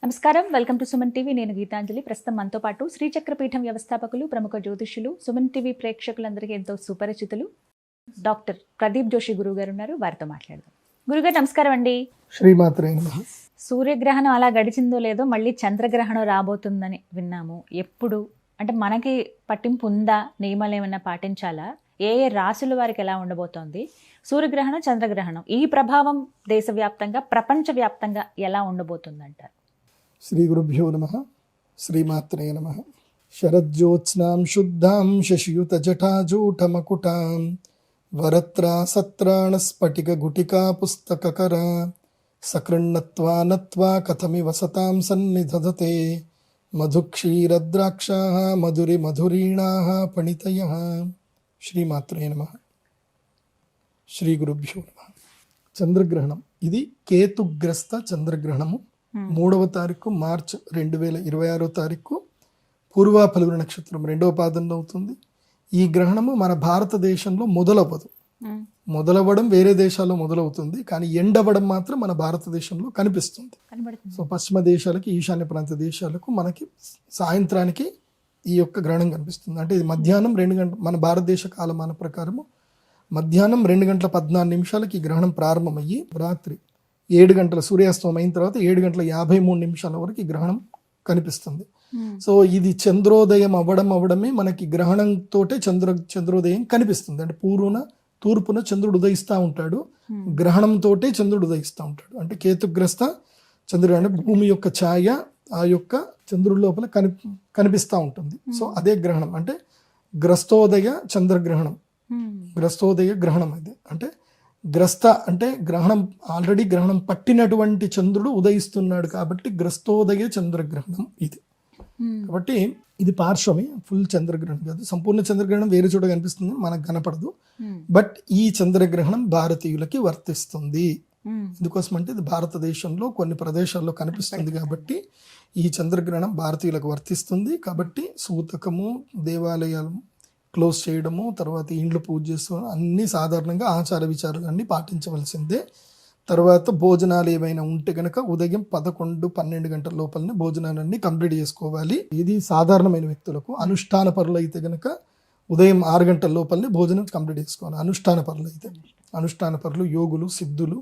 నమస్కారం, welcome to Suman TV. నేను గీతాంజలి. ప్రస్తుతం మనతో పాటు శ్రీచక్రపీఠం వ్యవస్థాపకులు, ప్రముఖ జ్యోతిష్యులు, సుమన్ టీవీ ప్రేక్షకులందరికీ ఎంతో సుపరిచితులు డాక్టర్ ప్రదీప్ జోషి గురువు గారు ఉన్నారు. వారితో మాట్లాడదాం. గురుగారు నమస్కారం అండి. శ్రీమాత్రే నమః. సూర్యగ్రహణం అలా గడిచిందో లేదో మళ్ళీ చంద్రగ్రహణం రాబోతుందని విన్నాము. ఎప్పుడు అంటే మనకి పట్టింపు ఉందా? నియమాలు ఏమైనా పాటించాలా? ఏ ఏ రాశుల వారికి ఎలా ఉండబోతోంది? సూర్యగ్రహణం, చంద్రగ్రహణం ఈ ప్రభావం దేశవ్యాప్తంగా, ప్రపంచవ్యాప్తంగా ఎలా ఉండబోతుందంటారు? శ్రీ గురుభ్యో నమః. శ్రీమాత్రే నమః. శరజ్యోత్స్నాం శుద్ధాం శశియుత జటాజూటమకుటాం వరత్రా సత్రాణ స్ఫటిక గుటికా పుస్తకకర సకృన్నత్వా నత్వా కథమివ సతాం సన్నిధదతే మధుక్షీరద్రాక్షాః మధురి మధురీణాః పణితయః. శ్రీమాత్రే నమః. శ్రీ గురుభ్యో నమః. చంద్రగ్రహణం ఇది కేతుగ్రస్త చంద్రగ్రహణము. 3వ తారీఖు మార్చి 2026 తారీఖు పూర్వ ఫల్గుణ నక్షత్రం 2వ పాదంలో అవుతుంది. ఈ గ్రహణము మన భారతదేశంలో మొదలవ్వదు. మొదలవ్వడం వేరే దేశాల్లో మొదలవుతుంది, కానీ ఎండవ్వడం మాత్రం మన భారతదేశంలో కనిపిస్తుంది. సో పశ్చిమ దేశాలకి, ఈశాన్య ప్రాంత దేశాలకు మనకి సాయంత్రానికి ఈ యొక్క గ్రహణం కనిపిస్తుంది. అంటే ఇది మధ్యాహ్నం 2 గంటల, మన భారతదేశ కాలమాన ప్రకారము మధ్యాహ్నం 2 గంటల 14 నిమిషాలకి ఈ గ్రహణం ప్రారంభమయ్యి రాత్రి 7 గంటల సూర్యాస్తమయం అయిన తర్వాత 7 గంటల 53 నిమిషాల వరకు ఈ గ్రహణం కనిపిస్తుంది. సో ఇది చంద్రోదయం అవ్వడమే మనకి గ్రహణంతో చంద్రోదయం కనిపిస్తుంది. అంటే తూర్పున చంద్రుడు ఉదయిస్తూ ఉంటాడు, గ్రహణంతో చంద్రుడు ఉదయిస్తూ ఉంటాడు. అంటే కేతుగ్రస్త చంద్రుడు అంటే భూమి యొక్క ఛాయ ఆ యొక్క చంద్రుడి లోపల కనిపిస్తూ ఉంటుంది. సో అదే గ్రహణం అంటే గ్రస్తోదయ చంద్రగ్రహణం, గ్రస్తోదయ గ్రహణం. అది అంటే గ్రస్త అంటే గ్రహణం, ఆల్రెడీ గ్రహణం పట్టినటువంటి చంద్రుడు ఉదయిస్తున్నాడు కాబట్టి గ్రస్తోదయ చంద్రగ్రహణం ఇది. కాబట్టి ఇది పార్శ్వమే, ఫుల్ చంద్రగ్రహణం కాదు. సంపూర్ణ చంద్రగ్రహణం వేరే చోట కనిపిస్తుంది, మనకు కనపడదు. బట్ ఈ చంద్రగ్రహణం భారతీయులకి వర్తిస్తుంది. ఎందుకోసం అంటే ఇది భారతదేశంలో కొన్ని ప్రదేశాల్లో కనిపిస్తుంది కాబట్టి ఈ చంద్రగ్రహణం భారతీయులకు వర్తిస్తుంది. కాబట్టి సూతకము, దేవాలయాలు క్లోజ్ చేయడము, తర్వాత ఇండ్లు పూజ చేసుకోవడం అన్నీ సాధారణంగా ఆచార విచారాలు అన్నీ పాటించవలసిందే. తర్వాత భోజనాలు ఏమైనా ఉంటే కనుక ఉదయం 11-12 గంటల లోపలనే భోజనాలన్నీ కంప్లీట్ చేసుకోవాలి. ఇది సాధారణమైన వ్యక్తులకు. అనుష్ఠాన పరులు అయితే కనుక ఉదయం 6 గంటల లోపలనే భోజనం కంప్లీట్ చేసుకోవాలి. అనుష్ఠాన పరులు అయితే, అనుష్ఠాన పరులు, యోగులు, సిద్ధులు,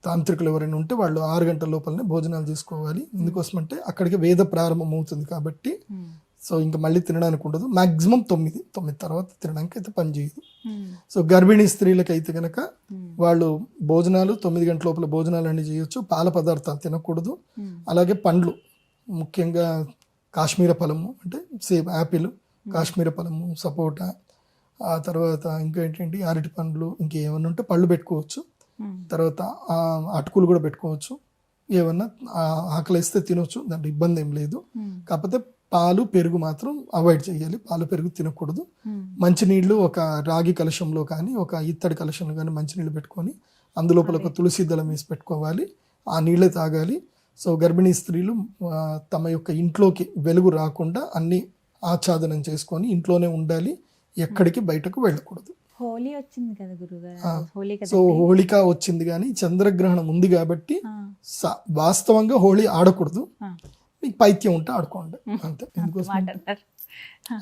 తాంత్రికులు ఎవరైనా ఉంటే వాళ్ళు 6 గంటల లోపలనే భోజనాలు చేసుకోవాలి. ఎందుకోసం అంటే అక్కడికి వేద ప్రారంభం అవుతుంది కాబట్టి. సో ఇంకా మళ్ళీ తినడానికి ఉండదు. మ్యాక్సిమం 9 తర్వాత తినడానికి అయితే పని చేయదు. సో గర్భిణీ స్త్రీలకు అయితే కనుక వాళ్ళు భోజనాలు 9 గంటల లోపల భోజనాలు అన్నీ చేయొచ్చు. పాల పదార్థాలు తినకూడదు. అలాగే పండ్లు, ముఖ్యంగా కాశ్మీర ఫలము అంటే సేమ్ యాపిల్, కాశ్మీర ఫలము, సపోటా, ఆ తర్వాత ఇంకా ఏంటంటే అరటి పండ్లు, ఇంకేమన్నా ఉంటే పళ్ళు పెట్టుకోవచ్చు. తర్వాత అటుకులు కూడా పెట్టుకోవచ్చు. ఏమన్నా ఆకలిస్తే తినొచ్చు, దాంట్లో ఇబ్బంది ఏం లేదు. కాకపోతే పాలు, పెరుగు మాత్రం అవాయిడ్ చేయాలి. పాలు, పెరుగు తినకూడదు. మంచినీళ్ళు ఒక రాగి కలశంలో కానీ ఒక ఇత్తడి కలశంలో కానీ మంచినీళ్ళు పెట్టుకొని అందులోపల ఒక తులసి దళం వేసి పెట్టుకోవాలి. ఆ నీళ్ళే తాగాలి. సో గర్భిణీ స్త్రీలు తమ యొక్క ఇంట్లోకి వెలుగు రాకుండా అన్ని ఆచ్ఛాదనం చేసుకొని ఇంట్లోనే ఉండాలి, ఎక్కడికి బయటకు వెళ్ళకూడదు. హోలీ వచ్చింది కదా గురుగారు. సో హోళిక వచ్చింది, కానీ చంద్రగ్రహణం ఉంది కాబట్టి వాస్తవంగా హోళీ ఆడకూడదు. మీకు పైత్యం ఉంటే ఆడుకోండి అంతే. ఎందుకోసం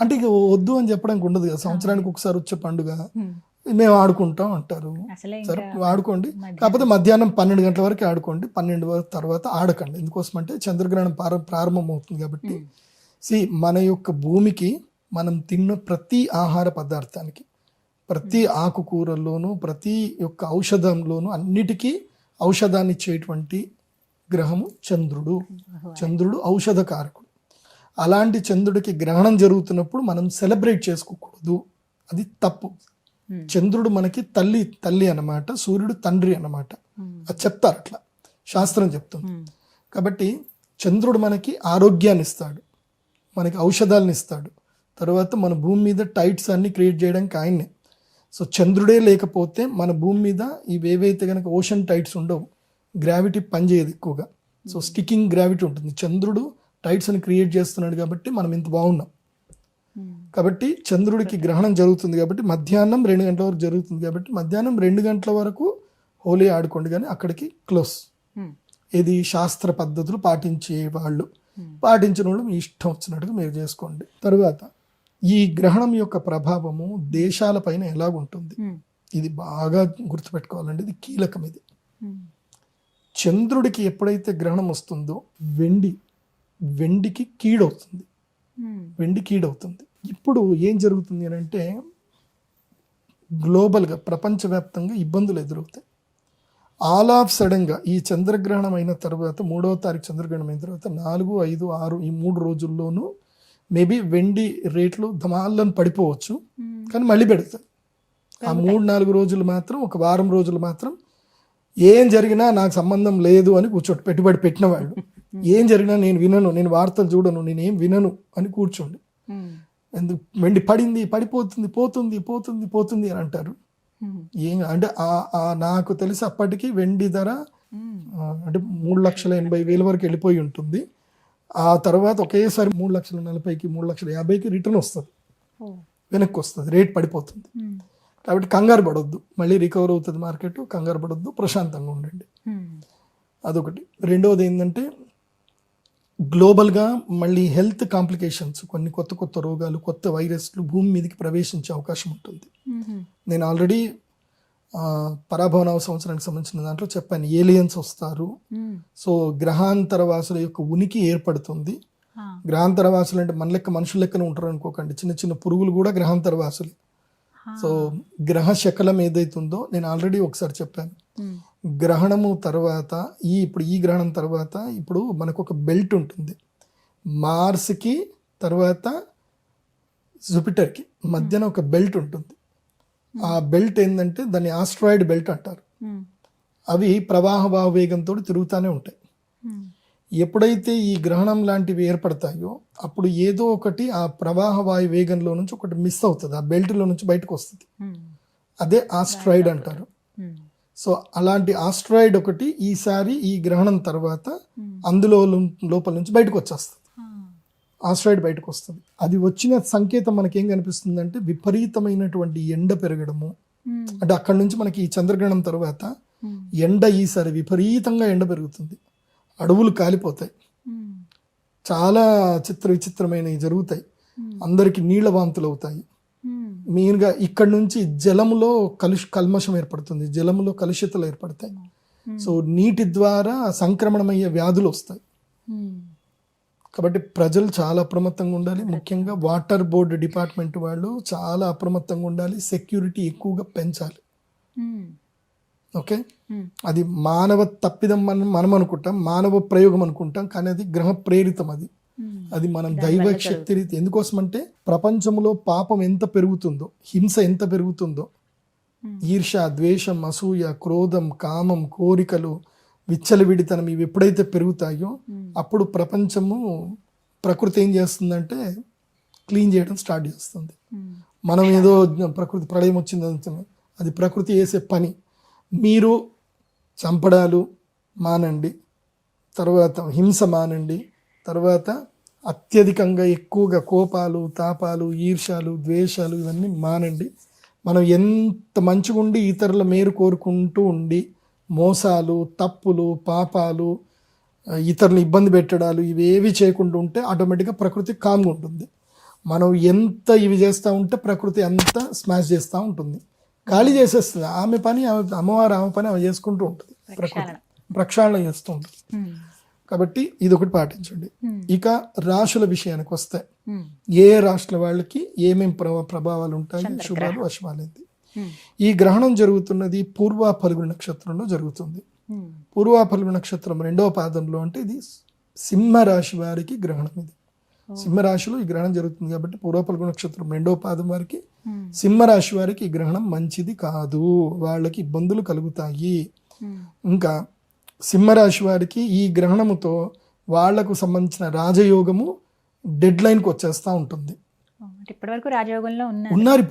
అంటే ఇక వద్దు అని చెప్పడానికి ఉండదు కదా. సంవత్సరానికి ఒకసారి వచ్చే పండుగ మేము ఆడుకుంటాం అంటారు. సరే ఆడుకోండి, కాకపోతే మధ్యాహ్నం 12 గంటల వరకు ఆడుకోండి. 12 వరకు తర్వాత ఆడకండి. ఎందుకోసం అంటే చంద్రగ్రహణం ప్రారంభం అవుతుంది కాబట్టి. మన యొక్క భూమికి మనం తిన్న ప్రతి ఆహార పదార్థానికి, ప్రతి ఆకుకూరల్లోనూ, ప్రతి యొక్క ఔషధంలోనూ అన్నిటికీ ఔషధాన్ని ఇచ్చేటువంటి గ్రహము చంద్రుడు. చంద్రుడు ఔషధకారకుడు. అలాంటి చంద్రుడికి గ్రహణం జరుగుతున్నప్పుడు మనం సెలబ్రేట్ చేసుకోకూడదు, అది తప్పు. చంద్రుడు మనకి తల్లి అన్నమాట, సూర్యుడు తండ్రి అన్నమాట. అది చెప్తారు, అట్లా శాస్త్రం చెప్తుంది. కాబట్టి చంద్రుడు మనకి ఆరోగ్యాన్ని ఇస్తాడు, మనకి ఔషధాలను ఇస్తాడు. తర్వాత మన భూమి మీద టైట్స్ అన్ని క్రియేట్ చేయడానికి ఆయన్నే. సో చంద్రుడే లేకపోతే మన భూమి మీద ఇవేవైతే కనుక ఓషన్ టైట్స్ ఉండవు, గ్రావిటీ పనిచేయదు ఎక్కువగా. సో స్టికింగ్ గ్రావిటీ ఉంటుంది. చంద్రుడు టైట్స్ అని క్రియేట్ చేస్తున్నాడు కాబట్టి మనం ఇంత బాగున్నాం. కాబట్టి చంద్రుడికి గ్రహణం జరుగుతుంది కాబట్టి మధ్యాహ్నం 2 గంటల వరకు జరుగుతుంది కాబట్టి మధ్యాహ్నం 2 గంటల వరకు హోలీ ఆడుకోండి, కానీ అక్కడికి క్లోజ్. ఇది శాస్త్ర పద్ధతులు పాటించే వాళ్ళు, పాటించిన వాళ్ళు మీ ఇష్టం వచ్చినట్టుగా మీరు చేసుకోండి. తర్వాత ఈ గ్రహణం యొక్క ప్రభావము దేశాలపైన ఎలాగుంటుంది, ఇది బాగా గుర్తుపెట్టుకోవాలండి, ఇది కీలకం. ఇది చంద్రుడికి ఎప్పుడైతే గ్రహణం వస్తుందో వెండికి కీడవుతుంది, వెండి కీడవుతుంది. ఇప్పుడు ఏం జరుగుతుంది అని అంటే గ్లోబల్గా ప్రపంచవ్యాప్తంగా ఇబ్బందులు ఎదురవుతాయి. ఆల్ ఆఫ్ సడన్గా ఈ చంద్రగ్రహణం అయిన తర్వాత 3వ తారీఖు చంద్రగ్రహణం అయిన తర్వాత 4, 5, 6 ఈ 3 రోజుల్లోనూ మేబీ వెండి రేట్లు ధమాలను పడిపోవచ్చు, కానీ మళ్ళీ పెడతాయి. ఆ 3-4 రోజులు మాత్రం, ఒక వారం రోజులు మాత్రం ఏం జరిగినా నాకు సంబంధం లేదు అని కూర్చోండి. పెట్టుబడి పెట్టిన వాళ్ళు ఏం జరిగినా నేను వినను, నేను వార్తలు చూడను, నేనేం వినను అని కూర్చోండి. ఎందుకు వెండి పడింది, పడిపోతుంది, పోతుంది పోతుంది పోతుంది అని అంటారు. ఏం అంటే నాకు తెలిసి అప్పటికి వెండి ధర అంటే 3,80,000 వరకు వెళ్ళిపోయి ఉంటుంది. ఆ తర్వాత ఒకేసారి 3,40,000కి 3,50,000కి రిటర్న్ వస్తుంది, వెనక్కి వస్తుంది, రేట్ పడిపోతుంది. కాబట్టి కంగారు పడొద్దు, మళ్ళీ రికవర్ అవుతుంది మార్కెట్, కంగారు పడొద్దు, ప్రశాంతంగా ఉండండి. అదొకటి. రెండవది ఏంటంటే గ్లోబల్గా మళ్ళీ హెల్త్ కాంప్లికేషన్స్, కొన్ని కొత్త రోగాలు, కొత్త వైరస్లు భూమి మీదకి ప్రవేశించే అవకాశం ఉంటుంది. నేను ఆల్రెడీ పరాభవనవ సంవత్సరానికి సంబంధించిన దాంట్లో చెప్పాను, ఏలియన్స్ వస్తారు. సో గ్రహాంతరవాసుల యొక్క ఉనికి ఏర్పడుతుంది. గ్రహాంతరవాసులు అంటే మన లెక్క మనుషుల లెక్కన ఉంటారు అనుకోకండి, చిన్న చిన్న పురుగులు కూడా గ్రహాంతరవాసులు. సో గ్రహ శకలం ఏదైతుందో నేను ఆల్రెడీ ఒకసారి చెప్పాను. గ్రహణము తర్వాత ఇప్పుడు ఈ గ్రహణం తర్వాత ఇప్పుడు మనకు ఒక బెల్ట్ ఉంటుంది, మార్స్కి తర్వాత జూపిటర్కి మధ్యన ఒక బెల్ట్ ఉంటుంది. ఆ బెల్ట్ ఏంటంటే దాన్ని ఆస్ట్రాయిడ్ బెల్ట్ అంటారు. అవి ప్రవాహ వేగంతో తిరుగుతూనే ఉంటాయి. ఎప్పుడైతే ఈ గ్రహణం లాంటివి ఏర్పడతాయో అప్పుడు ఏదో ఒకటి ఆ ప్రవాహ వాయు వేగంలో నుంచి ఒకటి మిస్ అవుతుంది, ఆ బెల్ట్లో నుంచి బయటకు వస్తుంది. అదే ఆస్ట్రాయిడ్ అంటారు. సో అలాంటి ఆస్ట్రాయిడ్ ఒకటి ఈసారి ఈ గ్రహణం తర్వాత అందులో లోపల నుంచి బయటకు వచ్చేస్తుంది, ఆస్ట్రాయిడ్ బయటకు వస్తుంది. అది వచ్చిన సంకేతం మనకేం కనిపిస్తుంది అంటే విపరీతమైనటువంటి ఎండ పెరగడము. అంటే అక్కడ నుంచి మనకి ఈ చంద్రగ్రహణం తర్వాత ఎండ ఈసారి విపరీతంగా ఎండ పెరుగుతుంది, అడవులు కాలిపోతాయి, చాలా విచిత్రమైనవి జరుగుతాయి, అందరికి నీళ్ల వాంతులు అవుతాయి. మెయిన్గా ఇక్కడ నుంచి జలములో కల్మషం ఏర్పడుతుంది, జలములో కలుషితలు ఏర్పడతాయి. సో నీటి ద్వారా సంక్రమణమయ్యే వ్యాధులు వస్తాయి. కాబట్టి ప్రజలు చాలా అప్రమత్తంగా ఉండాలి. ముఖ్యంగా వాటర్ బోర్డు డిపార్ట్మెంట్ వాళ్ళు చాలా అప్రమత్తంగా ఉండాలి, సెక్యూరిటీ ఎక్కువగా పెంచాలి. ఓకే, అది మానవ తప్పిదం మనం అనుకుంటాం, మానవ ప్రయోగం అనుకుంటాం, కానీ అది గ్రహ ప్రేరితం. అది మనం దైవ శక్తి రీతి. ఎందుకోసమంటే ప్రపంచంలో పాపం ఎంత పెరుగుతుందో, హింస ఎంత పెరుగుతుందో, ఈర్ష్య, ద్వేషం, అసూయ, క్రోధం, కామం, కోరికలు, విచ్చలవిడితనం ఇవి ఎప్పుడైతే పెరుగుతాయో అప్పుడు ప్రకృతి ఏం చేస్తుందంటే క్లీన్ చేయడం స్టార్ట్ చేస్తుంది. మనం ఏదో ప్రకృతి ప్రళయం వచ్చింది, అది ప్రకృతి చేసే పని. మీరు చంపడాలు మానండి, తర్వాత హింస మానండి, తర్వాత అత్యధికంగా ఎక్కువగా కోపాలు, తాపాలు, ఈర్ష్యాలు, ద్వేషాలు ఇవన్నీ మానండి. మనం ఎంత మంచిగా ఉండి ఇతరుల మేలు కోరుకుంటూ ఉండి మోసాలు, తప్పులు, పాపాలు, ఇతరులను ఇబ్బంది పెట్టడాలు ఇవేవి చేయకుండా ఉంటే ఆటోమేటిక్గా ప్రకృతి కామ్గా ఉంటుంది. మనం ఎంత ఇవి చేస్తూ ఉంటే ప్రకృతి అంతా స్మాష్ చేస్తూ ఉంటుంది, ఖాళీ చేసేస్తుంది. ఆమె పని అమ్మవారు ఆమె పని ఆమె చేసుకుంటూ ఉంటుంది, ప్రకృతి ప్రక్షాళన చేస్తూ ఉంటుంది. కాబట్టి ఇది ఒకటి పాటించండి. ఇక రాశుల విషయానికి వస్తే ఏ రాశుల వాళ్ళకి ఏమేమి ప్రభావాలు ఉంటాయి, శుభాలు అశుభాలు. ఈ గ్రహణం జరుగుతున్నది పూర్వ ఫల్గుణ నక్షత్రంలో జరుగుతుంది. పూర్వ ఫల్గుణ నక్షత్రం 2వ పాదంలో, అంటే ఇది సింహ రాశి వారికి గ్రహణం. ఇది సింహరాశిలో ఈ గ్రహణం జరుగుతుంది కాబట్టి పూర్వ ఫల్గుణ నక్షత్రం 2వ పాదం వారికి, సింహరాశి వారికి ఈ గ్రహణం మంచిది కాదు, వాళ్ళకి ఇబ్బందులు కలుగుతాయి. ఇంకా సింహరాశి వారికి ఈ గ్రహణముతో వాళ్లకు సంబంధించిన రాజయోగము డెడ్ లైన్కి వచ్చేస్తూ ఉంటుంది. ఇప్పటివరకు రాజయోగంలో ఉన్నారు,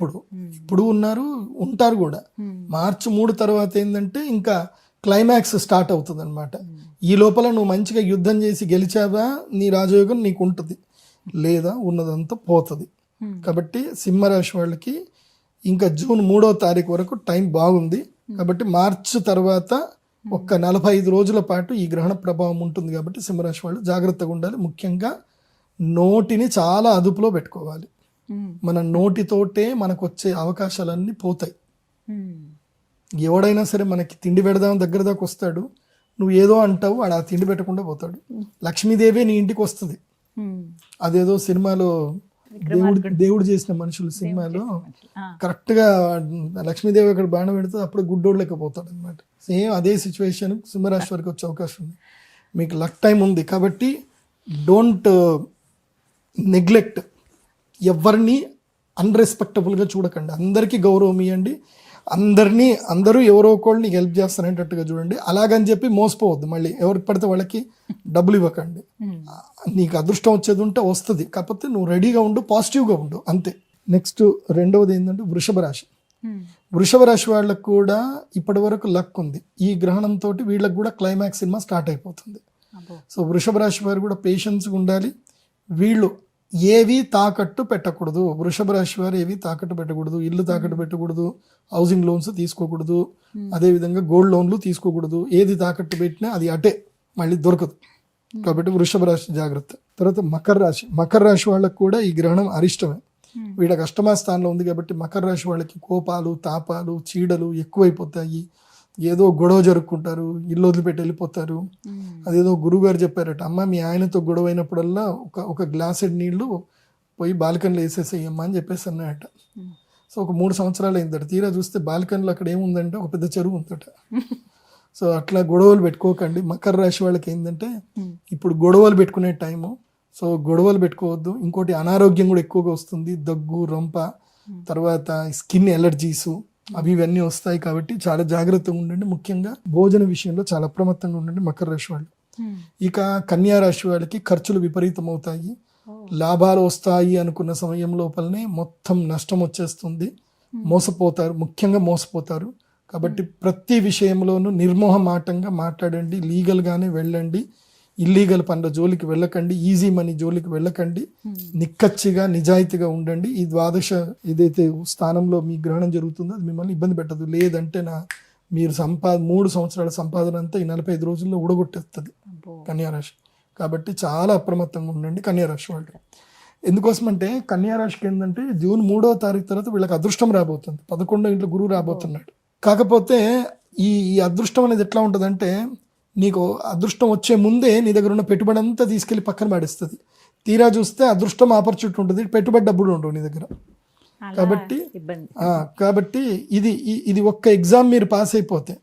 ఇప్పుడు ఉన్నారు, ఉంటారు కూడా. మార్చి 3 తర్వాత ఏంటంటే ఇంకా క్లైమాక్స్ స్టార్ట్ అవుతుంది అనమాట. ఈ లోపల నువ్వు మంచిగా యుద్ధం చేసి గెలిచావా నీ రాజయోగం నీకు ఉంటుంది, లేదా ఉన్నదంతా పోతుంది. కాబట్టి సింహరాశి వాళ్ళకి ఇంకా జూన్ 3వ తారీఖు వరకు టైం బాగుంది. కాబట్టి మార్చి తర్వాత ఒక్క 45 రోజుల పాటు ఈ గ్రహణ ప్రభావం ఉంటుంది కాబట్టి సింహరాశి వాళ్ళు జాగ్రత్తగా ఉండాలి. ముఖ్యంగా నోటిని చాలా అదుపులో పెట్టుకోవాలి. మన నోటితోటే మనకు వచ్చే అవకాశాలన్నీ పోతాయి. ఎవడైనా సరే మనకి తిండి పెడదాం దగ్గర దాకా వస్తాడు, నువ్వు ఏదో అంటావు, వాడు ఆ తిండి పెట్టకుండా పోతాడు. లక్ష్మీదేవే నీ ఇంటికి వస్తుంది. అదేదో సినిమాలో దేవుడు చేసిన మనుషులు సినిమాలో కరెక్ట్గా లక్ష్మీదేవి అక్కడ బాణం పెడితే అప్పుడు గుడ్డోడు లేకపోతాడు అనమాట. సేమ్ అదే సిచ్యువేషన్ సింహరాశి వారికి వచ్చే అవకాశం ఉంది. మీకు లక్ టైం ఉంది కాబట్టి డోంట్ నెగ్లెక్ట్. ఎవరిని అన్రెస్పెక్టబుల్గా చూడకండి, అందరికీ గౌరవం ఇవ్వండి. అందరూ ఎవరో ఒకళ్ళని హెల్ప్ చేస్తారనేటట్టుగా చూడండి. అలాగని చెప్పి మోసపోవద్దు, మళ్ళీ ఎవరికి పడితే వాళ్ళకి డబ్బులు ఇవ్వకండి. నీకు అదృష్టం వచ్చేది ఉంటే వస్తుంది, కాకపోతే నువ్వు రెడీగా ఉండు, పాజిటివ్గా ఉండు, అంతే. నెక్స్ట్ రెండవది ఏంటంటే వృషభ రాశి. వృషభ రాశి వాళ్ళకు కూడా ఇప్పటి వరకు లక్ ఉంది. ఈ గ్రహణంతో వీళ్ళకి కూడా క్లైమాక్స్ సినిమా స్టార్ట్ అయిపోతుంది. సో వృషభ రాశి వారు కూడా పేషెన్స్గా ఉండాలి. వీళ్ళు ఏవి తాకట్టు పెట్టకూడదు. వృషభ రాశి వారు ఏవి తాకట్టు పెట్టకూడదు. ఇల్లు తాకట్టు పెట్టకూడదు, హౌసింగ్ లోన్స్ తీసుకోకూడదు, అదేవిధంగా గోల్డ్ లోన్లు తీసుకోకూడదు. ఏది తాకట్టు పెట్టినా అది అటే మళ్ళీ దొరకదు. కాబట్టి వృషభ రాశి జాగ్రత్త. తర్వాత మకర రాశి వాళ్ళకు కూడా ఈ గ్రహణం అరిష్టమే. వీళ్ళకి అష్టమ స్థానంలో ఉంది కాబట్టి మకర రాశి వాళ్ళకి కోపాలు, తాపాలు, చీడలు ఎక్కువైపోతాయి. ఏదో గొడవ జరుపుకుంటారు, ఇల్లు వదిలిపెట్టి వెళ్ళిపోతారు. అదేదో గురువుగారు చెప్పారట, అమ్మ మీ ఆయనతో గొడవ అయినప్పుడల్లా ఒక గ్లాసెడ్ నీళ్లు పోయి బాల్కనీలో వేసేసేయమ్మా అని చెప్పేసి అన్నాయట. సో ఒక 3 సంవత్సరాలు అయిందట. తీరా చూస్తే బాల్కనీలో అక్కడ ఏముందంటే ఒక పెద్ద చెరువు ఉందట. సో అట్లా గొడవలు పెట్టుకోకండి. మకర రాశి వాళ్ళకి ఏంటంటే ఇప్పుడు గొడవలు పెట్టుకునే టైము. సో గొడవలు పెట్టుకోవద్దు. ఇంకోటి అనారోగ్యం కూడా ఎక్కువగా వస్తుంది, దగ్గు, రొంప, తర్వాత స్కిన్ ఎలర్జీసు ఇవన్నీ వస్తాయి. కాబట్టి చాలా జాగ్రత్తగా ఉండండి. ముఖ్యంగా భోజన విషయంలో చాలా అప్రమత్తంగా ఉండండి మకర రాశి వాళ్ళు. ఇక కన్యా రాశి వాళ్ళకి ఖర్చులు విపరీతం అవుతాయి. లాభాలు వస్తాయి అనుకున్న సమయం లోపలనే మొత్తం నష్టం వచ్చేస్తుంది. మోసపోతారు, ముఖ్యంగా మోసపోతారు. కాబట్టి ప్రతి విషయంలోనూ నిర్మోహమాటంగా మాట్లాడండి, లీగల్గానే వెళ్ళండి, ఇల్లీగల్ పనుల జోలికి వెళ్ళకండి, ఈజీ మనీ జోలికి వెళ్ళకండి, నిక్కచ్చిగా నిజాయితీగా ఉండండి. ఈ ద్వాదశ ఏదైతే స్థానంలో మీ గ్రహణం జరుగుతుందో అది మిమ్మల్ని ఇబ్బంది పెట్టదు. లేదంటే మీరు 3 సంవత్సరాల సంపాదన అంతా ఈ 45 రోజుల్లో ఊడగొట్టేస్తుంది కన్యారాశి. కాబట్టి చాలా అప్రమత్తంగా ఉండండి కన్యారాశి వాళ్ళు. ఎందుకోసమంటే కన్యారాశికి ఏంటంటే జూన్ 3వ తారీఖు తర్వాత వీళ్ళకి అదృష్టం రాబోతుంది. 11వ ఇంట్లో గురువు రాబోతున్నాడు. కాకపోతే ఈ అదృష్టం అనేది ఎట్లా ఉంటుందంటే నీకు అదృష్టం వచ్చే ముందే నీ దగ్గర ఉన్న పెట్టుబడి అంతా తీసుకెళ్లి పక్కన పడేస్తుంది. తీరా చూస్తే అదృష్టం ఆపర్చునిటీ ఉంటుంది, పెట్టుబడి డబ్బులు ఉండవు నీ దగ్గర. కాబట్టి ఇది ఒక్క ఎగ్జామ్ మీరు పాస్ అయిపోతే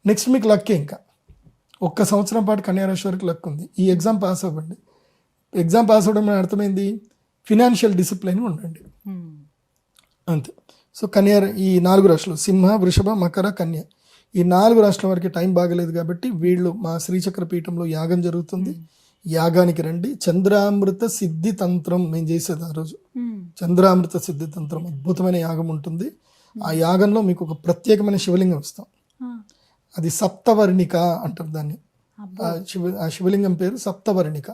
నెక్స్ట్ మీకు లక్కే. ఇంకా 1 సంవత్సరం పాటు కన్యారాశి వరకు లక్ ఉంది. ఈ ఎగ్జామ్ పాస్ అవ్వండి. ఎగ్జామ్ పాస్ అవ్వడం అర్థమైంది, ఫినాన్షియల్ డిసిప్లిన్ ఉండండి, అంతే. సో ఈ 4 రాశులు సింహ, వృషభ, మకర, కన్య, ఈ 4 రాష్ట్రాల వరకు టైం బాగలేదు కాబట్టి వీళ్ళు మా శ్రీచక్ర పీఠంలో యాగం జరుగుతుంది, యాగానికి రండి. చంద్రామృత సిద్ధి తంత్రం మేము చేసేది ఆ రోజు. చంద్రామృత సిద్ధి తంత్రం అద్భుతమైన యాగం ఉంటుంది. ఆ యాగంలో మీకు ఒక ప్రత్యేకమైన శివలింగం ఇస్తాం. అది సప్తవర్ణిక అంటారు దాన్ని. ఆ శివలింగం పేరు సప్తవర్ణిక.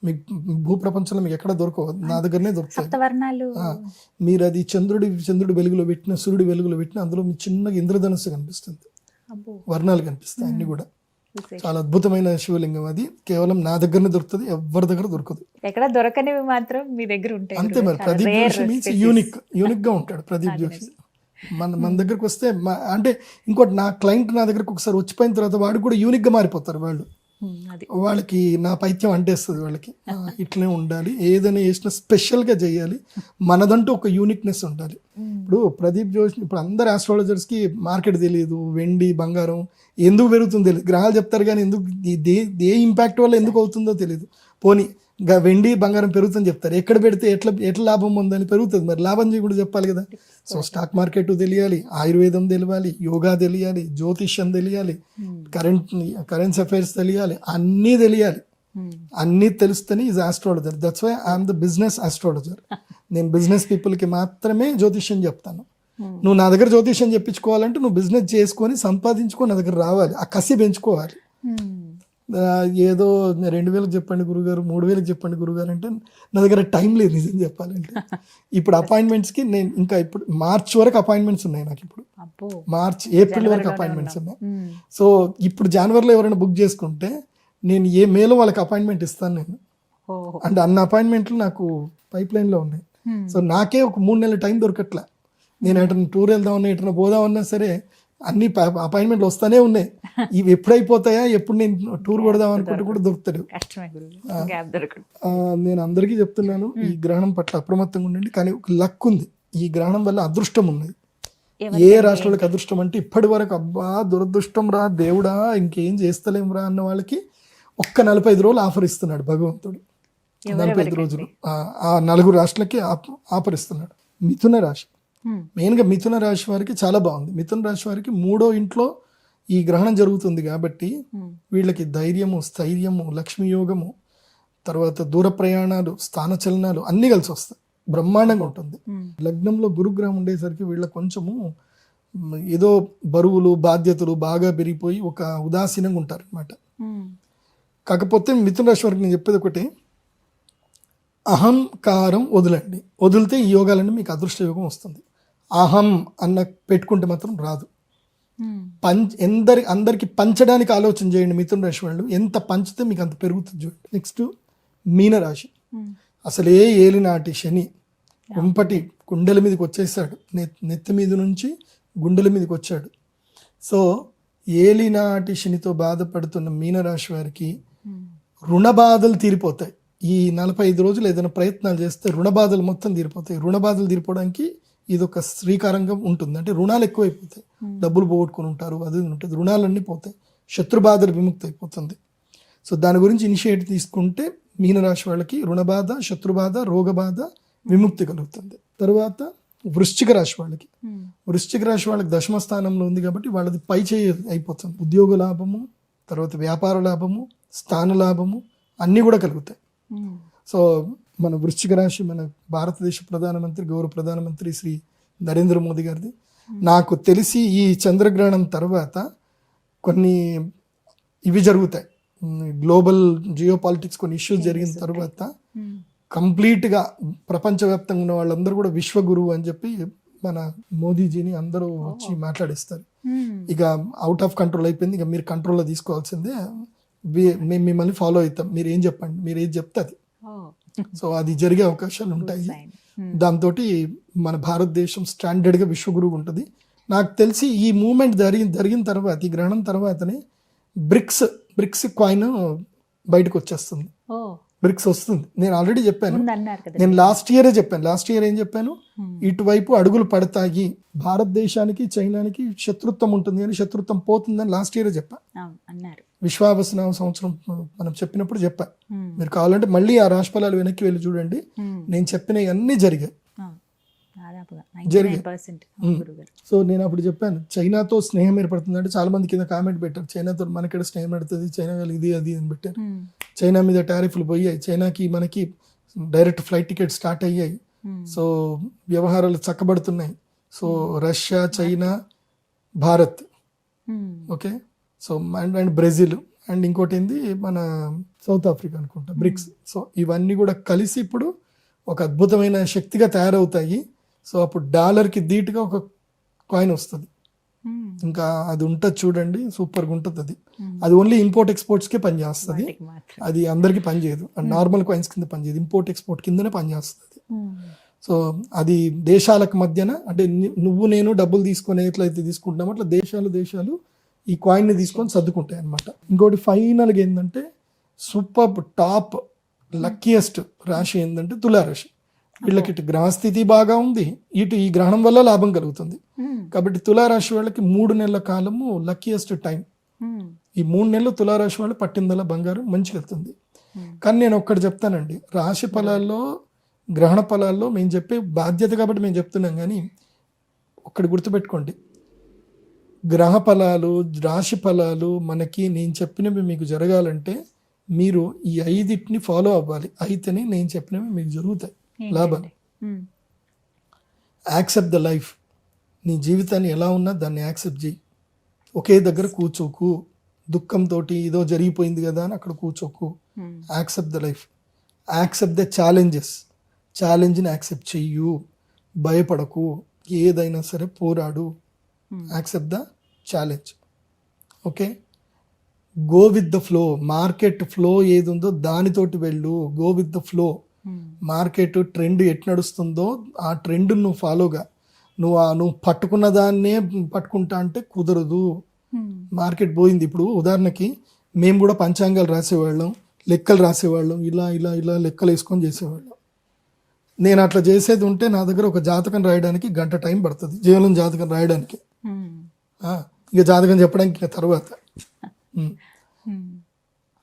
మీకు భూప్రపంచంలో మీకు ఎక్కడ దొరకవు, నా దగ్గరనే దొరుకుతాయి. మీరు అది చంద్రుడి వెలుగులో పెట్టిన, సూర్యుడి వెలుగులో పెట్టిన, అందులో మీ చిన్నగా ఇంద్రధనుస్సు కనిపిస్తుంది, వర్ణాలు కనిపిస్తాయి అన్ని కూడా. చాలా అద్భుతమైన శివలింగం అది. కేవలం నా దగ్గరనే దొరుకుతుంది, ఎవరి దగ్గర దొరకదు. ఎక్కడ దొరకనివి మాత్రం మీ దగ్గర ఉంటాయి. అంతే మరి. ప్రదీప్ జోషి మీన్స్ యూనిక్ గా ఉంటాడు ప్రదీప్ జోషి. మన దగ్గరకు వస్తే అంటే ఇంకోటి, నా క్లయింట్ నా దగ్గరకు ఒకసారి వచ్చిపోయిన తర్వాత వాడు కూడా యూనిక్ గా మారిపోతారు. వాళ్ళకి నా పైత్యం అంటేస్తుంది. వాళ్ళకి ఇట్లనే ఉండాలి, ఏదైనా చేసినా స్పెషల్ గా చేయాలి, మనదంటూ ఒక యూనిక్నెస్ ఉండాలి. ఇప్పుడు ప్రదీప్ జోషి, ఇప్పుడు అందరు ఆస్ట్రాలజర్స్ కి మార్కెట్ తెలియదు, వెండి బంగారం ఎందుకు పెరుగుతుందో తెలియదు. గ్రహాలు చెప్తారు కానీ ఎందుకు ఏ ఇంపాక్ట్ వల్ల ఎందుకు అవుతుందో తెలియదు. పోనీ వెండి బంగారం పెరుగుతుందని చెప్తారు, ఎక్కడ పెడితే ఎట్లా లాభం ఉందని పెరుగుతుంది. మరి లాభం కూడా చెప్పాలి కదా. సో స్టాక్ మార్కెట్ తెలియాలి, ఆయుర్వేదం తెలియాలి, యోగా తెలియాలి, జ్యోతిష్యం తెలియాలి, కరెంట్ అఫైర్స్ తెలియాలి, అన్నీ తెలియాలి. అన్నీ తెలుస్తేనే is astrologer. That's why I'm the business astrologer. నేను బిజినెస్ పీపుల్కి మాత్రమే జ్యోతిష్యం చెప్తాను. నువ్వు నా దగ్గర జ్యోతిష్యం చెప్పించుకోవాలంటే నువ్వు బిజినెస్ చేసుకొని సంపాదించుకొని నా దగ్గర రావాలి, ఆ కసి పెంచుకోవాలి. ఏదో 2000 చెప్పండి గురుగారు, 3000 చెప్పండి గురుగారు అంటే నా దగ్గర టైం లేదు నిజం చెప్పాలంటే. ఇప్పుడు అపాయింట్మెంట్స్కి నేను ఇంకా ఇప్పుడు మార్చ్ వరకు అపాయింట్మెంట్స్ ఉన్నాయి నాకు. ఇప్పుడు అబ్బో. ఏప్రిల్ వరకు అపాయింట్మెంట్స్ ఉన్నాయి. సో ఇప్పుడు జనవరిలో ఎవరైనా బుక్ చేసుకుంటే నేను మేలో వాళ్ళకి అపాయింట్మెంట్ ఇస్తాను నేను. అండ్ అన్న అపాయింట్మెంట్లు నాకు పైప్ లైన్లో ఉన్నాయి. సో నాకే ఒక 3 నెలల టైం దొరకట్లే. నేను ఎటన్నా టూర్ వెళ్దామన్నా, ఎటన్నా పోదామన్నా సరే అన్ని అపాయింట్మెంట్లు వస్తానే ఉన్నాయి. ఇవి ఎప్పుడైపోతాయా, ఎప్పుడు నేను టూర్ కొడదాం అనుకుంటే కూడా దొరుకుతాడు. నేను అందరికీ చెప్తున్నాను, ఈ గ్రహణం పట్ల అప్రమత్తంగా ఉండండి. కానీ ఒక లక్ ఉంది, ఈ గ్రహణం వల్ల అదృష్టం ఉన్నది. ఏ రాష్ట్రాలకు అదృష్టం అంటే ఇప్పటి వరకు అబ్బా దురదృష్టం రా దేవుడా ఇంకేం చేస్తలేం రా అన్న వాళ్ళకి ఒక్క 45 రోజులు ఆఫర్ ఇస్తున్నాడు భగవంతుడు. 45 రోజులు ఆ 4 రాష్ట్రాలకి ఆఫర్ ఇస్తున్నాడు. మిథున రాశి మెయిన్గా మిథున రాశి వారికి చాలా బాగుంది. మిథున రాశి వారికి 3వ ఇంట్లో ఈ గ్రహణం జరుగుతుంది కాబట్టి వీళ్ళకి ధైర్యము, స్థైర్యము, లక్ష్మీ యోగము, తర్వాత దూర ప్రయాణాలు, స్థానచలనాలు అన్నీ కలిసి వస్తాయి. బ్రహ్మాండంగా ఉంటుంది. లగ్నంలో గురుగ్రహం ఉండేసరికి వీళ్ళ కొంచెము ఏదో బరువులు, బాధ్యతలు బాగా పెరిగిపోయి ఒక ఉదాసీనంగా ఉంటారు అనమాట. కాకపోతే మిథున రాశి వారికి నేను చెప్పేది ఒకటి, అహంకారం వదలండి. వదిలితే ఈ యోగాలన్నీ మీకు అదృష్ట యోగం వస్తుంది. అహం అన్న పెట్టుకుంటే మాత్రం రాదు. అందరికి పంచడానికి ఆలోచన చేయండి. మిథున రాశి వాళ్ళు ఎంత పంచితే మీకు అంత పెరుగుతుంది చూడండి. నెక్స్ట్ మీనరాశి. అసలే ఏలినాటి శని కుంపటి గుండెల మీదకి వచ్చేసాడు. నెత్తి మీద నుంచి గుండెల మీదకి వచ్చాడు. సో ఏలినాటి శనితో బాధపడుతున్న మీనరాశి వారికి రుణ బాధలు తీరిపోతాయి. ఈ 45 రోజులు ఏదైనా ప్రయత్నాలు చేస్తే రుణ బాధలు మొత్తం తీరిపోతాయి. రుణ బాధలు తీరిపోవడానికి ఇది ఒక శ్రీకారంగా ఉంటుంది. అంటే రుణాలు ఎక్కువైపోతాయి, డబ్బులు పోగొట్టుకుని ఉంటారు, అది ఉంటుంది, రుణాలన్నీ పోతాయి, శత్రు బాధలు విముక్తి అయిపోతుంది. సో దాని గురించి ఇనిషియేటివ్ తీసుకుంటే మీనరాశి వాళ్ళకి రుణబాధ, శత్రుబాధ, రోగబాధ విముక్తి కలుగుతుంది. తర్వాత వృశ్చిక రాశి వాళ్ళకి, వృశ్చిక రాశి వాళ్ళకి 10వ స్థానంలో ఉంది కాబట్టి వాళ్ళది పై చేయి అయిపోతుంది. ఉద్యోగ లాభము, తర్వాత వ్యాపార లాభము, స్థాన లాభము అన్నీ కూడా కలుగుతాయి. సో మన వృశ్చిక రాశి మన భారతదేశ ప్రధానమంత్రి, గౌరవ ప్రధానమంత్రి శ్రీ నరేంద్ర మోదీ గారిది. నాకు తెలిసి ఈ చంద్రగ్రహణం తర్వాత కొన్ని ఇవి జరుగుతాయి, గ్లోబల్ జియో పాలిటిక్స్ కొన్ని ఇష్యూస్ జరిగిన తర్వాత కంప్లీట్గా ప్రపంచవ్యాప్తంగా ఉన్న వాళ్ళందరూ కూడా విశ్వగురువు అని చెప్పి మన మోదీజీని అందరూ వచ్చి మాట్లాడిస్తారు. ఇక అవుట్ ఆఫ్ కంట్రోల్ అయిపోయింది, ఇక మీరు కంట్రోల్లో తీసుకోవాల్సిందే, మేము మిమ్మల్ని ఫాలో అవుతాం, మీరు ఏం చెప్పండి, మీరు ఏది చెప్తే అది. సో అది జరిగే అవకాశాలు ఉంటాయి. దాంతో మన భారతదేశం స్టాండర్డ్గా విశ్వగురువు ఉంటుంది. నాకు తెలిసి ఈ మూమెంట్ జరిగిన తర్వాత, ఈ గ్రహణం తర్వాతనే బ్రిక్స్ కాయిన్ బయటకు వచ్చేస్తుంది. బ్రిక్స్ వస్తుంది. నేను ఆల్రెడీ చెప్పాను, నేను లాస్ట్ ఇయర్ ఏం చెప్పాను, ఇటువైపు అడుగులు పడతాయి, భారతదేశానికి చైనానికి శత్రుత్వం ఉంటుంది అని, శత్రుత్వం పోతుందని లాస్ట్ ఇయర్ చెప్పాను. విశ్వావసనామ సంవత్సరం మనం చెప్పినప్పుడు చెప్పా. మీరు కావాలంటే మళ్ళీ ఆ రాశి ఫలాలు వెనక్కి వెళ్ళి చూడండి, నేను చెప్పినవి అన్నీ జరిగాయి. సో నేను అప్పుడు చెప్పాను, చైనాతో స్నేహం ఏర్పడుతుంది అంటే చాలా మంది కింద కామెంట్ పెట్టారు, చైనాతో మనకి స్నేహం పెడుతుంది, చైనా ఇది అది అని పెట్టారు. చైనా మీద టారిఫ్లు పోయాయి, చైనాకి మనకి డైరెక్ట్ ఫ్లైట్ టికెట్ స్టార్ట్ అయ్యాయి. సో వ్యవహారాలు చక్కబడుతున్నాయి. So Russia, China, Bharat, okay, so and Brazil, and ఇంకోటి ఏంది మన సౌత్ ఆఫ్రికా అనుకుంటా, బ్రిక్స్. సో ఇవన్నీ కూడా కలిసి ఇప్పుడు ఒక అద్భుతమైన శక్తిగా తయారవుతాయి. సో అప్పుడు డాలర్కి ధీటుగా ఒక కాయిన్ వస్తుంది. ఇంకా అది ఉంటుంది చూడండి, సూపర్గా ఉంటుంది. అది ఓన్లీ ఇంపోర్ట్ ఎక్స్పోర్ట్స్కే పనిచేస్తుంది, అది అందరికీ పనిచేయదు. నార్మల్ కాయిన్స్ కింద పనిచేయదు, ఇంపోర్ట్ ఎక్స్పోర్ట్ కిందనే పనిచేస్తుంది. సో అది దేశాలకు మధ్యన, అంటే నువ్వు నేను డబ్బులు తీసుకొని ఎట్లయితే తీసుకుంటామో అట్లా దేశాలు ఈ కాయిన్ని తీసుకొని సర్దుకుంటాయి అనమాట. ఇంకోటి ఫైనల్గా ఏంటంటే సూపర్ టాప్ లక్కీయెస్ట్ రాశి ఏంటంటే తులారాశి. వీళ్ళకి ఇటు గ్రహస్థితి బాగా ఉంది, ఇటు ఈ గ్రహణం వల్ల లాభం కలుగుతుంది. కాబట్టి తులారాశి వాళ్ళకి 3 నెలల కాలము లక్కీయెస్ట్ టైం. ఈ 3 నెలలు తులారాశి వాళ్ళు పట్టిందల బంగారం మంచిగా వెళ్తుంది. కానీ నేను ఒక్కటి చెప్తానండి, రాశి ఫలాల్లో, గ్రహణ ఫలాల్లో మేము చెప్పే బాధ్యత కాబట్టి మేము చెప్తున్నాం. కానీ ఒక్కటి గుర్తుపెట్టుకోండి, గ్రహ ఫలాలు, రాశి ఫలాలు మనకి నేను చెప్పినవి మీకు జరగాలంటే మీరు ఈ 5 ఫాలో అవ్వాలి. అయితేనే నేను చెప్పినవి మీకు జరుగుతాయి లాభాలు. Accept the life. నీ జీవితాన్ని ఎలా ఉన్నా దాన్ని యాక్సెప్ట్ చేయి. ఒకే దగ్గర కూర్చోకు, దుఃఖంతో ఏదో జరిగిపోయింది కదా అని అక్కడ కూర్చోకు. Accept the life, accept the challenges. ఛాలెంజ్ని యాక్సెప్ట్ చెయ్యు, భయపడకు, ఏదైనా సరే పోరాడు. Accept the challenge. Okay, go with the flow. Market flow ఏది ఉందో దానితోటి వెళ్ళు. Go with the flow. Market trend ఎట్ నడుస్తుందో ఆ ట్రెండ్ నువ్వు ఫాలోగా. నువ్వు పట్టుకున్న దాన్నే పట్టుకుంటా అంటే కుదరదు. మార్కెట్ పోయింది. ఇప్పుడు ఉదాహరణకి మేము కూడా పంచాంగాలు రాసేవాళ్ళం, లెక్కలు రాసేవాళ్ళం, ఇలా ఇలా ఇలా లెక్కలు వేసుకొని చేసేవాళ్ళం. నేను అట్లా చేసేది ఉంటే నా దగ్గర ఒక జాతకం రాయడానికి గంట టైం పడుతుంది, జీవనం జాతకం రాయడానికి. ఇక జాతకం చెప్పడానికి ఇక తర్వాత.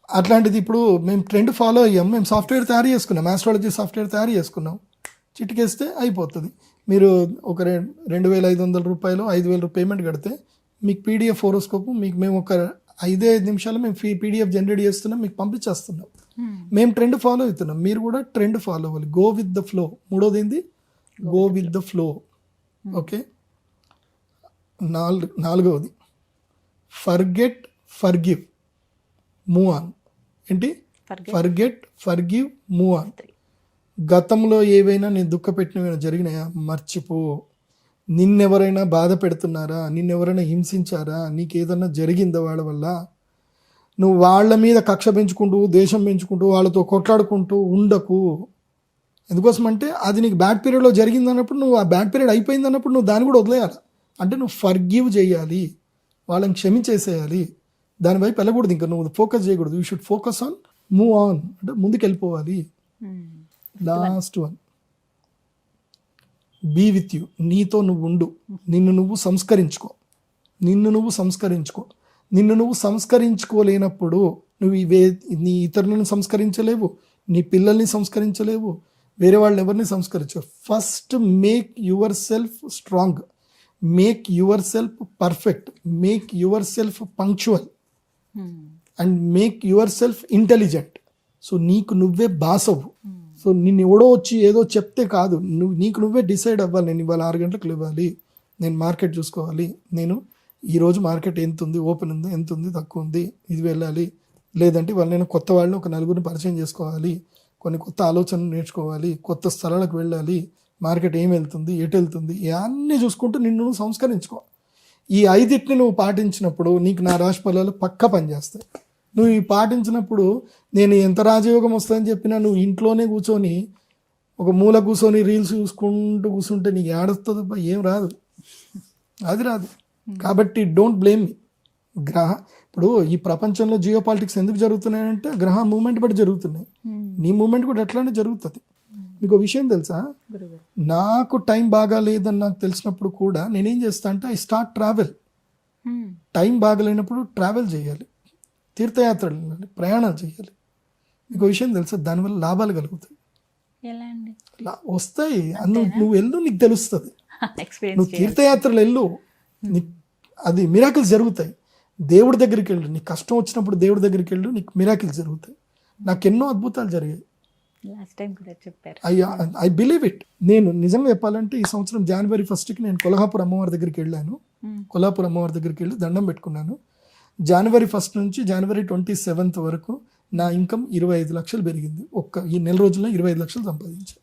అట్లాంటిది ఇప్పుడు మేము ట్రెండ్ ఫాలో అయ్యాం. మేము సాఫ్ట్వేర్ తయారు చేసుకున్నాం, ఆస్ట్రాలజీ సాఫ్ట్వేర్ తయారు చేసుకున్నాం. చిటికేస్తే అయిపోతుంది. మీరు ఒక 2,500 రూపాయలు 5,000 పేమెంట్ కడితే మీకు పీడిఎఫ్ హోరోస్కోప్ మీకు మేము ఒక 5 నిమిషాలు మేము పీడిఎఫ్ జనరేట్ చేస్తున్నాం, మీకు పంపించేస్తున్నాం. మేము ట్రెండ్ ఫాలో అవుతున్నాం, మీరు కూడా ట్రెండ్ ఫాలో అవ్వాలి. Go with the flow. మూడోది ఏంది? Go with the flow. Okay, నాలుగవది ఫర్గెట్, ఫర్గివ్, మూవ్ ఆన్. ఏంటి? Forget, forgive, move on. గతంలో ఏవైనా నేను దుఃఖపెట్టినవైనా జరిగినాయా మర్చిపో. నిన్నెవరైనా బాధ పెడుతున్నారా, నిన్నెవరైనా హింసించారా, నీకేదన్నా జరిగిందా వాళ్ళ వల్ల, నువ్వు వాళ్ళ మీద కక్ష పెంచుకుంటూ దేశం పెంచుకుంటూ వాళ్ళతో కొట్లాడుకుంటూ ఉండకు. ఎందుకోసం అంటే అది నీకు బ్యాడ్ పీరియడ్లో జరిగింది అన్నప్పుడు నువ్వు ఆ బ్యాడ్ పీరియడ్ అయిపోయింది అన్నప్పుడు నువ్వు దాన్ని కూడా వదిలేయాలి. అంటే నువ్వు ఫర్గివ్ చేయాలి, వాళ్ళని క్షమించేసేయాలి. దానివైపు వెళ్ళకూడదు, ఇంకా నువ్వు ఫోకస్ చేయకూడదు. You should focus on move on, అంటే ముందుకు వెళ్ళిపోవాలి. Last one, be with you. నీతో నువ్వు ఉండు, నిన్ను నువ్వు సంస్కరించుకో. నిన్ను నువ్వు సంస్కరించుకోలేనప్పుడు నువ్వు నీ ఇతరులను సంస్కరించలేవు, నీ పిల్లల్ని సంస్కరించలేవు, వేరే వాళ్ళు ఎవరిని సంస్కరించవు. First make yourself strong, make yourself perfect, make yourself punctual and make yourself intelligent. So నీకు నువ్వే బాసవు. సో నిన్ను ఎవడో వచ్చి ఏదో చెప్తే కాదు, నీకు నువ్వే డిసైడ్ అవ్వాలి. నేను ఇవాళ 6 గంటలకు లేవాలి, నేను మార్కెట్ చూసుకోవాలి, నేను ఈరోజు మార్కెట్ ఎంత ఉంది, ఓపెన్ ఉంది, ఎంత ఉంది, తక్కువ ఉంది, ఇది వెళ్ళాలి. లేదంటే వాళ్ళు నేను కొత్త వాళ్ళని ఒక 4 పరిచయం చేసుకోవాలి, కొన్ని కొత్త ఆలోచనలు నేర్చుకోవాలి, కొత్త స్థలాలకు వెళ్ళాలి, మార్కెట్ ఏం వెళ్తుంది, ఎటు వెళ్తుంది, ఇవన్నీ చూసుకుంటూ నిన్ను నువ్వు సంస్కరించుకో. ఈ 5 నువ్వు పాటించినప్పుడు నీకు నా రాశి ఫలాలు పక్కా పనిచేస్తాయి. నువ్వు ఈ పాటించినప్పుడు నేను ఎంత రాజయోగం వస్తుందని చెప్పినా నువ్వు ఇంట్లోనే కూర్చొని ఒక మూల కూర్చొని రీల్స్ చూసుకుంటూ కూర్చుంటే నీకు ఏడొస్తుంది, ఏం రాదు, అది రాదు. కాబట్టి డోంట్ బ్లేమ్ మీ. ఇప్పుడు ఈ ప్రపంచంలో జియో పాలిటిక్స్ ఎందుకు జరుగుతున్నాయంటే గ్రహ మూమెంట్ బట్టి జరుగుతున్నాయి. నీ మూమెంట్ కూడా ఎట్లానే జరుగుతుంది. మీకు విషయం తెలుసా, నాకు టైం బాగా లేదని నాకు తెలిసినప్పుడు కూడా నేనేం చేస్తా అంటే ఐ స్టార్ట్ ట్రావెల్. టైం బాగాలేనప్పుడు ట్రావెల్ చేయాలి, తీర్థయాత్రలు వెళ్ళాలి, ప్రయాణాలు చేయాలి. మీకు విషయం తెలుసా, దానివల్ల లాభాలు కలుగుతాయి, వస్తాయి. నువ్వు వెళ్ళు, నీకు తెలుస్తుంది. నువ్వు తీర్థయాత్రలు వెళ్ళు, అది మిరాకిల్స్ జరుగుతాయి. దేవుడి దగ్గరికి వెళ్ళు, నీకు కష్టం వచ్చినప్పుడు దేవుడి దగ్గరికి వెళ్ళు, నీకు మిరాకిల్స్ జరుగుతాయి. నాకు ఎన్నో అద్భుతాలు జరిగాయి. I believe it. నేను నిజంగా చెప్పాలంటే ఈ సంవత్సరం January 1st నేను కొల్హాపూర్ అమ్మవారి దగ్గరికి వెళ్ళాను. కొల్హాపూర్ అమ్మవారి దగ్గరికి వెళ్ళి దండం పెట్టుకున్నాను. January 1st నుంచి January 27th వరకు నా ఇన్కమ్ 25 లక్షలు పెరిగింది. ఈ నెల రోజుల్లో 25 లక్షలు సంపాదించాను.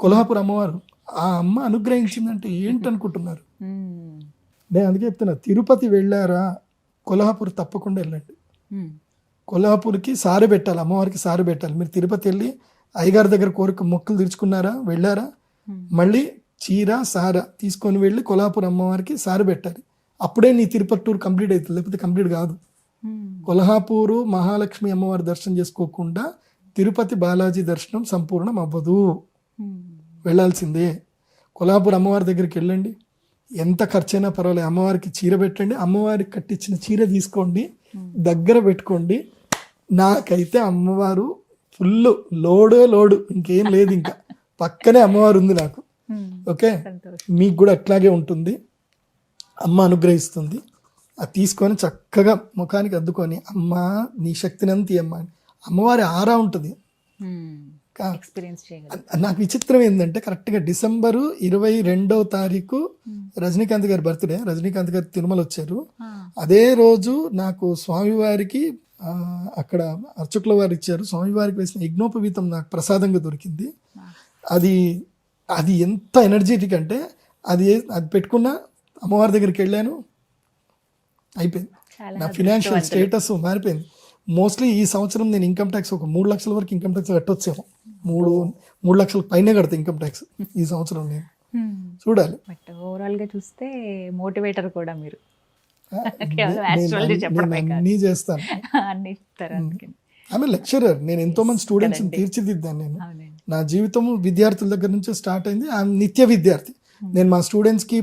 కొల్హాపూర్ అమ్మవారు, ఆ అమ్మ అనుగ్రహించిందంటే ఏంటనుకుంటున్నారు? నేను అందుకే చెప్తున్నా, తిరుపతి వెళ్ళారా, కొల్హాపూర్ తప్పకుండా వెళ్ళండి. కొల్హాపూర్కి సారె పెట్టాలి, అమ్మవారికి సారె పెట్టాలి. మీరు తిరుపతి వెళ్ళి అయ్యగారి దగ్గర కోరిక మొక్కులు తీర్చుకున్నారా, వెళ్ళారా, మళ్ళీ చీర సార తీసుకొని వెళ్ళి కొల్హాపూర్ అమ్మవారికి సారె పెట్టాలి. అప్పుడే నీ తిరుపతి టూర్ కంప్లీట్ అవుతుంది, లేకపోతే కంప్లీట్ కాదు. కొల్హాపూరు మహాలక్ష్మి అమ్మవారి దర్శనం చేసుకోకుండా తిరుపతి బాలాజీ దర్శనం సంపూర్ణం అవ్వదు, వెళ్ళాల్సిందే. కొల్హాపూర్ అమ్మవారి దగ్గరికి వెళ్ళండి, ఎంత ఖర్చైనా పర్వాలేదు, అమ్మవారికి చీర పెట్టండి, అమ్మవారికి కట్టించిన చీర తీసుకోండి, దగ్గర పెట్టుకోండి. నాకైతే అమ్మవారు ఫుల్ లోడు, ఇంకేం లేదు, ఇంకా పక్కనే అమ్మవారు ఉంది నాకు. ఓకే, మీకు కూడా అట్లాగే ఉంటుంది. అమ్మ అనుగ్రహిస్తుంది. అది తీసుకొని చక్కగా ముఖానికి అద్దుకొని, అమ్మ నీ శక్తిని అంత అమ్మ, అమ్మవారి ఆరా ఉంటుంది. ఎక్స్పీరియన్స్ చేయగలరు. నాకు విచిత్రం ఏంటంటే కరెక్ట్గా డిసెంబరు 22వ తారీఖు రజనీకాంత్ గారి బర్త్డే, రజనీకాంత్ గారు తిరుమల వచ్చారు. అదే రోజు నాకు స్వామివారికి అక్కడ అర్చకుల వారు ఇచ్చారు, స్వామివారికి వేసిన యజ్ఞోపవీతం నాకు ప్రసాదంగా దొరికింది. అది ఎంత ఎనర్జెటిక్ అంటే అది పెట్టుకున్న అమ్మవారి దగ్గరికి వెళ్ళాను, అయిపోయింది. నా ఫినాన్షియల్ స్టేటస్ మారిపోయింది. మోస్ట్లీ ఈ సంవత్సరం నేను ఇన్కమ్ ట్యాక్స్ ఒక 3 లక్షల వరకు ఇన్కమ్ ట్యాక్స్ కట్టొచ్చాము. 3 లక్షల పైనే కడతా ఇన్కమ్ ట్యాక్స్ ఈ సంవత్సరం. నేను చూడాలి. బట్ ఓవరాల్ గా చూస్తే మోటివేటర్ కూడా మీరు. అన్నీ చేస్తాను. ఆమె లెక్చరర్, నేను ఎంతో మంది స్టూడెంట్స్ తీర్చిదిద్దాను. నేను నా జీవితం విద్యార్థుల దగ్గర నుంచే స్టార్ట్ అయింది. ఆమె నిత్య విద్యార్థి. నేను మా స్టూడెంట్స్కి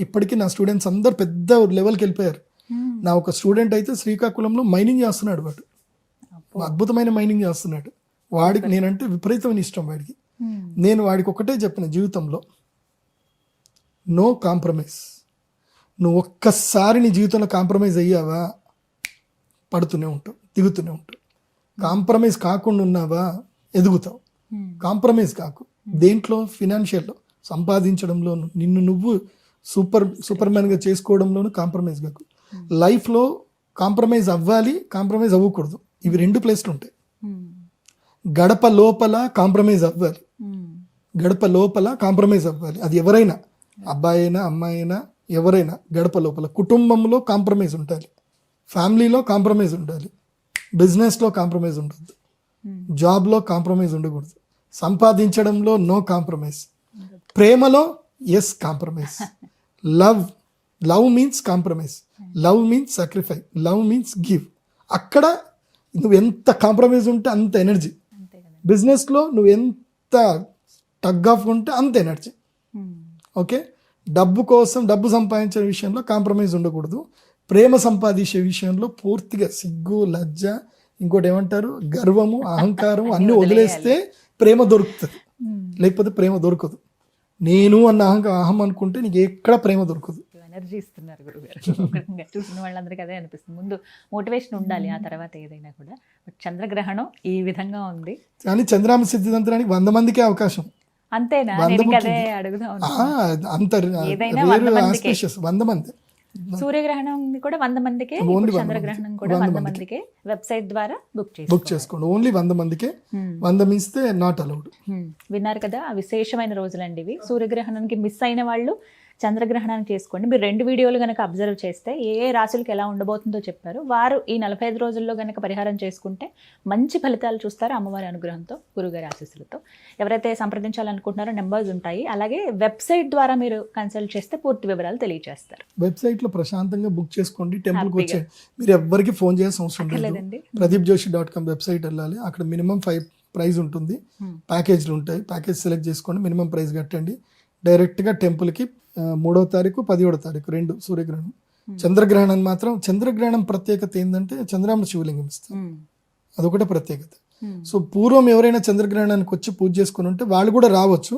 ఇప్పటికీ నా స్టూడెంట్స్ అందరు పెద్ద లెవెల్కి వెళ్ళిపోయారు. నా ఒక స్టూడెంట్ అయితే శ్రీకాకుళంలో మైనింగ్ చేస్తున్నాడు. వాడు అద్భుతమైన మైనింగ్ చేస్తున్నాడు. వాడికి నేనంటే విపరీతమైన ఇష్టం వాడికి. నేను వాడికి ఒకటే చెప్పిన జీవితంలో, నో కాంప్రమైజ్. నువ్వు ఒక్కసారి నీ జీవితంలో కాంప్రమైజ్ అయ్యావా పడుతూనే ఉంటావు, దిగుతూనే ఉంటావు. కాంప్రమైజ్ కాకుండా ఉన్నావా ఎదుగుతావు. కాంప్రమైజ్ కాకు. దేంట్లో? ఫినాన్షియల్లో, సంపాదించడంలోను, నిన్ను నువ్వు సూపర్ మ్యాన్గా చేసుకోవడంలోనూ కాంప్రమైజ్ కాకు. లైఫ్లో కాంప్రమైజ్ అవ్వాలి, కాంప్రమైజ్ అవ్వకూడదు. ఇవి 2 ప్లేస్లు ఉంటాయి. గడప లోపల కాంప్రమైజ్ అవ్వాలి, గడప లోపల కాంప్రమైజ్ అవ్వాలి. అది ఎవరైనా, అబ్బాయి అయినా అమ్మాయి అయినా ఎవరైనా గడప లోపల. కుటుంబంలో కాంప్రమైజ్ ఉండాలి, ఫ్యామిలీలో కాంప్రమైజ్ ఉండాలి, బిజినెస్లో కాంప్రమైజ్ ఉండద్దు, జాబ్లో కాంప్రమైజ్ ఉండకూడదు, సంపాదించడంలో నో కాంప్రమైజ్, ప్రేమలో yes compromise. Love means compromise, love means sacrifice, love means give. అక్కడ నువ్వు ఎంత కాంప్రమైజ్ ఉంటే అంత ఎనర్జీ. బిజినెస్లో నువ్వు ఎంత టగ్ ఆఫ్ ఉంటే అంత ఎనర్జీ. ఓకే, డబ్బు కోసం, డబ్బు సంపాదించే విషయంలో కాంప్రమైజ్ ఉండకూడదు. ప్రేమ సంపాదించే విషయంలో పూర్తిగా సిగ్గు, లజ్జ, ఇంకోటి ఏమంటారు, గర్వము, అహంకారం అన్నీ వదిలేస్తే ప్రేమ దొరుకుతుంది. లేకపోతే ప్రేమ దొరకదు. నేను అన్న అహం అనుకుంటే నీకు ఎక్కడ ప్రేమ దొరకదు. ఎనర్జీ ఇస్తున్నారు గురుగారు. చూసిన వాళ్ళందరికీ అదే అనిపిస్తుంది. ముందు మోటివేషన్ ఉండాలి, ఆ తర్వాత ఏదైనా కూడా. బట్ చంద్రగ్రహణం ఈ విధంగా ఉంది. కానీ చంద్రామ సిద్ధిదంతరానికి 100 మందికే అవకాశం. అంతేనా? అదే అడుగుదా. అంత 100 మంది. సూర్యగ్రహణం కూడా 100 మందికే, చంద్రగ్రహణం కూడా 100 మందికే. వెబ్సైట్ ద్వారా బుక్ చేసుకోండి. ఓన్లీ 100 మందికే. 100 మిస్తే నాట్ అలౌడ్. విన్నారు కదా, విశేషమైన రోజులండి ఇవి. సూర్యగ్రహణానికి మిస్ అయిన వాళ్ళు చంద్రగ్రహణాన్ని చేసుకోండి. మీరు 2 వీడియోలు కనుక అబ్జర్వ్ చేస్తే ఏ రాశులకు ఎలా ఉండబోతుందో చెప్పారు. వారు ఈ 45 రోజుల్లో కనుక పరిహారం చేసుకుంటే మంచి ఫలితాలు చూస్తారు అమ్మవారి అనుగ్రహంతో, గురుగారి ఆశీస్సులతో. ఎవరైతే సంప్రదించాలనుకుంటున్నారో నెంబర్స్ ఉంటాయి. అలాగే వెబ్సైట్ ద్వారా మీరు కన్సల్ట్ చేస్తే పూర్తి వివరాలు తెలియజేస్తారు. వెబ్సైట్లో ప్రశాంతంగా బుక్ చేసుకోండి. టెంపుల్కి వచ్చే మీరు ఎవరికి ఫోన్ చేయాల్సిన అవసరం లేదండి. pradeepjoshi.com వెబ్సైట్ వెళ్ళాలి. అక్కడ మినిమం 5 ప్రైజ్ ఉంటుంది. ప్యాకేజ్లు ఉంటాయి. ప్యాకేజ్ సెలెక్ట్ చేసుకోండి, మినిమం ప్రైజ్ కట్టండి. డైరెక్ట్గా టెంపుల్కి 3వ తారీఖు 17వ తారీఖు 2 సూర్యగ్రహణం. చంద్రగ్రహణం మాత్రం, చంద్రగ్రహణం ప్రత్యేకత ఏంటంటే చంద్రామ శివలింగం ఇస్తాం, అదొకటే ప్రత్యేకత. సో పూర్వం ఎవరైనా చంద్రగ్రహణానికి వచ్చి పూజ చేసుకుని ఉంటే వాళ్ళు కూడా రావచ్చు.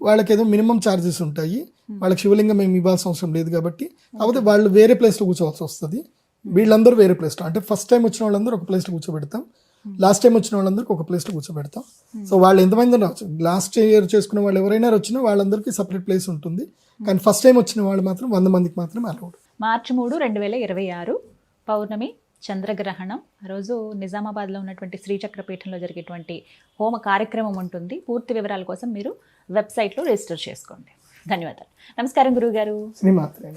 వాళ్ళకి ఏదో మినిమం ఛార్జెస్ ఉంటాయి. వాళ్ళకి శివలింగం ఏమి ఇవ్వాల్సిన అవసరం లేదు కాబట్టి. కాకపోతే వాళ్ళు వేరే ప్లేస్లో కూర్చోవాల్సి వస్తుంది. వీళ్ళందరూ వేరే ప్లేస్లో, అంటే ఫస్ట్ టైం వచ్చిన వాళ్ళందరూ ఒక ప్లేస్లో కూర్చోబెడతాం, లాస్ట్ టైం వచ్చిన వాళ్ళందరికీ ఒక ప్లేస్లో కూర్చోబెడతాం. సో వాళ్ళు ఎంతమంది రావచ్చు, లాస్ట్ ఇయర్ చేసుకున్న వాళ్ళు ఎవరైనా వచ్చినా వాళ్ళందరికీ సపరేట్ ప్లేస్ ఉంటుంది. కానీ ఫస్ట్ టైం వచ్చిన వాళ్ళు మాత్రం 100 మందికి మాత్రమే అలౌడ్. మార్చి 3, 2026 పౌర్ణమి చంద్రగ్రహణం రోజు నిజామాబాద్లో ఉన్నటువంటి శ్రీచక్రపీఠంలో జరిగేటువంటి హోమ కార్యక్రమం ఉంటుంది. పూర్తి వివరాల కోసం మీరు వెబ్సైట్లో రిజిస్టర్ చేసుకోండి. ధన్యవాదాలు. నమస్కారం గురువుగారు. శ్రీమాత్రే.